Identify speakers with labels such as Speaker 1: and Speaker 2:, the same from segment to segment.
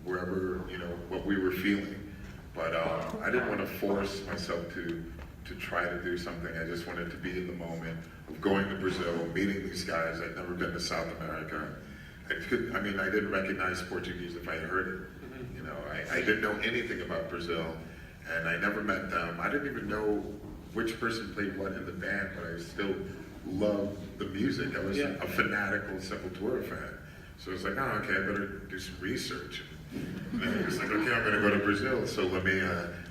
Speaker 1: wherever, what we were feeling. But I didn't want to force myself to try to do something. I just wanted to be in the moment of going to Brazil, meeting these guys. I'd never been to South America. I didn't recognize Portuguese if I heard it. I didn't know anything about Brazil, and I never met them. I didn't even know which person played what in the band, but I still loved the music. I was a fanatical Sepultura fan. So I was like, oh, okay, I better do some research. And I was like, okay, I'm going to go to Brazil, so let me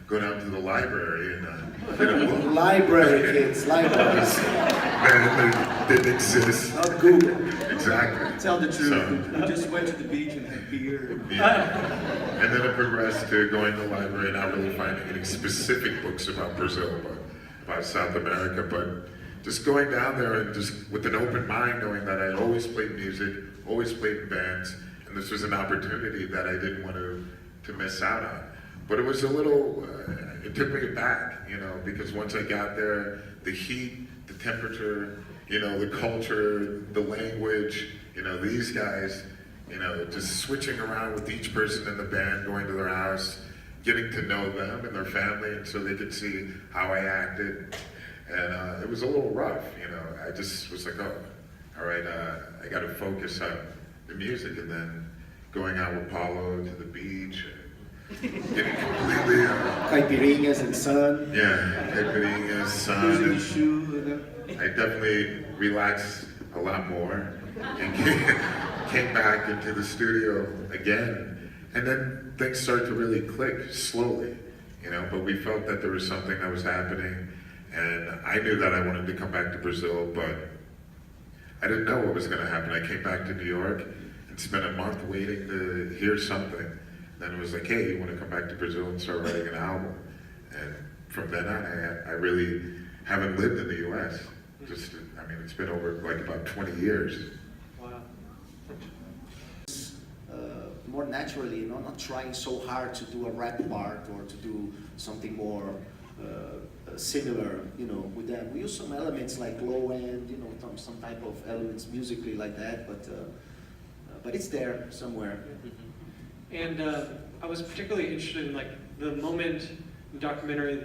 Speaker 1: go down to the library and get a book.
Speaker 2: Library, kids, libraries.
Speaker 1: That didn't exist.
Speaker 2: Not Google.
Speaker 1: Exactly.
Speaker 2: Tell the truth.
Speaker 1: So,
Speaker 2: We just went to the beach and had beer.
Speaker 1: yeah. And then it progressed to going to the library and not really finding any specific books about Brazil, but about South America. But just going down there and just with an open mind, knowing that I always played music, always played in bands, and this was an opportunity that I didn't want to miss out on. But it was a little, it took me back, because once I got there, the heat, the temperature, the culture, the language, these guys, just switching around with each person in the band, going to their house, getting to know them and their family, and so they could see how I acted. And it was a little rough, I just was like, oh, all right, I got to focus on the music, and then going out with Paulo to the beach, getting completely...
Speaker 2: Caipirinhas and sun.
Speaker 1: Yeah, caipirinhas, sun. I definitely relaxed a lot more and came back into the studio again. And then things started to really click slowly, but we felt that there was something that was happening. And I knew that I wanted to come back to Brazil, but I didn't know what was going to happen. I came back to New York and spent a month waiting to hear something. Then it was like, hey, you want to come back to Brazil and start writing an album? And from then on, I really haven't lived in the U.S. It's been over like about 20 years.
Speaker 3: Wow.
Speaker 2: More naturally, not trying so hard to do a rap part or to do something more similar, with them. We use some elements like low end, some type of elements musically like that, but it's there somewhere.
Speaker 3: And I was particularly interested in the moment in the documentary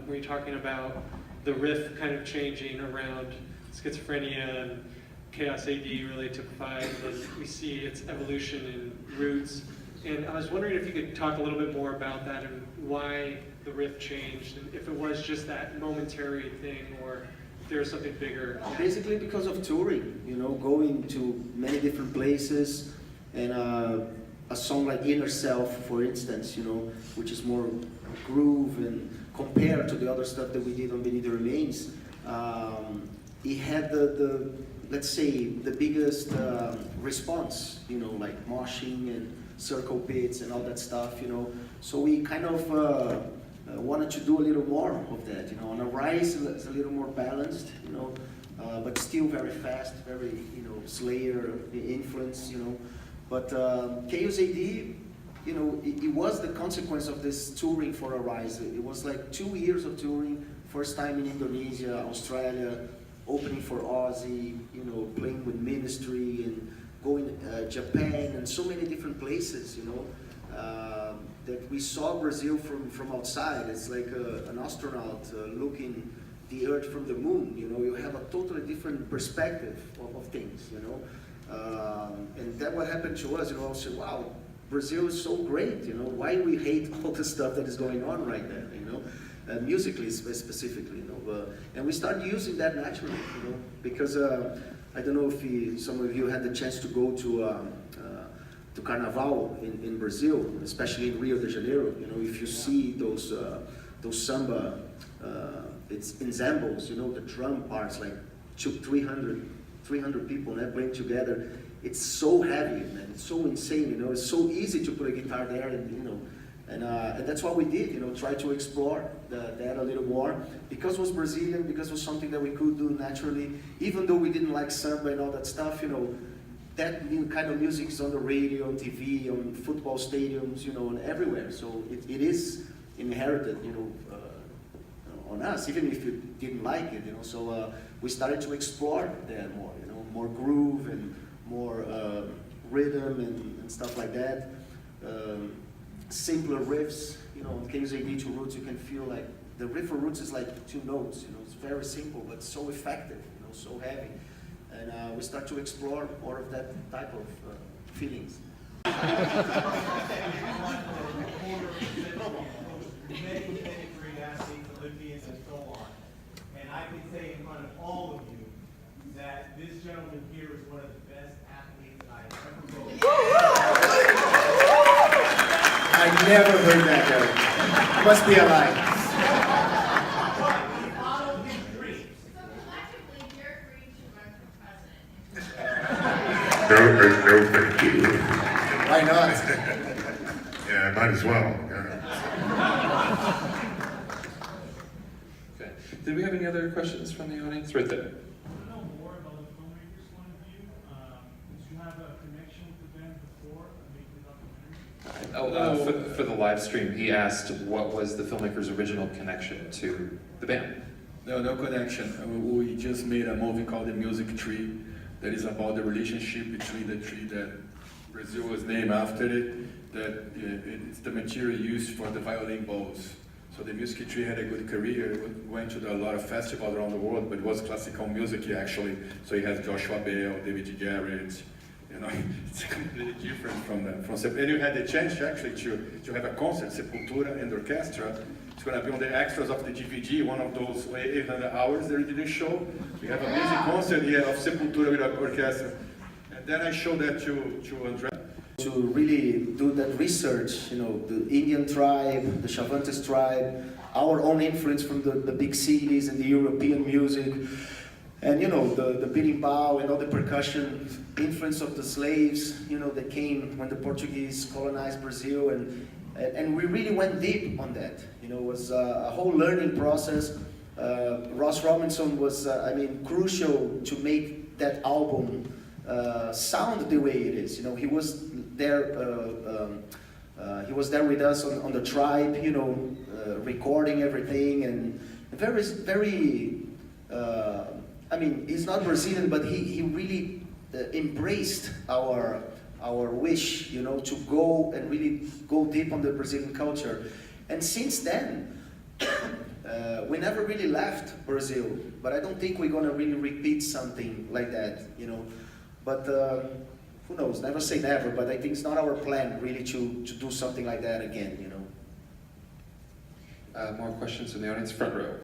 Speaker 3: where you're talking about the riff kind of changing around schizophrenia and Chaos AD really typified, and we see its evolution in roots. And I was wondering if you could talk a little bit more about that and why the riff changed, and if it was just that momentary thing or if there was something bigger.
Speaker 2: Basically because of touring, going to many different places, and a song like Inner Self, for instance, which is more groove, and compared to the other stuff that we did on Beneath the Remains, it had the let's say, the biggest response, like moshing and circle pits and all that stuff, So we kind of wanted to do a little more of that, On a Rise, it's a little more balanced, but still very fast, very, Slayer influence, But Chaos AD, it was the consequence of this touring for Arise. It was like 2 years of touring, first time in Indonesia, Australia, opening for Ozzy, playing with Ministry, and going Japan, and so many different places, that we saw Brazil from outside. It's like an astronaut looking the Earth from the moon. You have a totally different perspective of things, and that what happened to us. I said, wow, Brazil is so great. Why we hate all the stuff that is going on right there, musically specifically, and we started using that naturally, because I don't know if some of you had the chance to go to Carnaval in Brazil, especially in Rio de Janeiro. If you see those samba, it's ensembles, the drum parts, like 300 people playing together. It's so heavy, man. It's so insane, It's so easy to put a guitar there, and that's what we did, try to explore that a little more. Because it was Brazilian, because it was something that we could do naturally, even though we didn't like samba and all that stuff, that kind of music is on the radio, on TV, on football stadiums, and everywhere. So it is inherited, on us, even if you didn't like it, So we started to explore that more, more groove and more rhythm and stuff like that. simpler riffs. You know, on King's AD to Roots, you can feel like the riff for Roots is like 2 notes. You know, it's very simple but so effective. You know, so heavy, and we start to explore more of that type of feelings.
Speaker 4: Many pedigree athletes, Olympians, and so on. And I can say in front of all of you that this gentleman here is one of the best athletes I have ever known.
Speaker 2: I never heard that though. Must be a lie.
Speaker 4: But he followed his dreams.
Speaker 5: So collectively, you're free to run for president.
Speaker 1: No, thank you.
Speaker 2: Why not?
Speaker 1: Yeah, might as well. Yeah.
Speaker 6: Okay. Did we have any other questions from the audience? Right there.
Speaker 7: I know more about the filmmaker's point of view. Did you have a connection with them before making the documentary?
Speaker 6: For the live stream, he asked what was the filmmaker's original connection to the band.
Speaker 8: No connection. We just made a movie called The Music Tree that is about the relationship between the tree that Brazil was named after it, that it's the material used for the violin bows. So the music tree had a good career, it went to a lot of festivals around the world, but it was classical music actually. So it has Joshua Bell, David Garrett, you know, it's completely different from that. And you had the chance actually to have a concert, Sepultura and orchestra. It's going to be on the extras of the DVD, one of those 800 hours they did a show. We have a music concert here of Sepultura with an orchestra. And then I showed that to Andre.
Speaker 2: To really do that research, you know, the Indian tribe, the Chavantes tribe, our own influence from the big cities and the European music, and you know, the berimbau and all the percussion influence of the slaves, you know, that came when the Portuguese colonized Brazil, and we really went deep on that. You know, it was a whole learning process. Ross Robinson was, crucial to make that album sound the way it is. You know, he was there. He was there with us on the tribe. You know, recording everything, and very. He's not Brazilian, but he really embraced our wish. You know, to go and really go deep on the Brazilian culture. And since then, we never really left Brazil. But I don't think we're gonna really repeat something like that. You know. But who knows? Never say never. But I think it's not our plan really to do something like that again. You know.
Speaker 6: More questions from the audience, front row.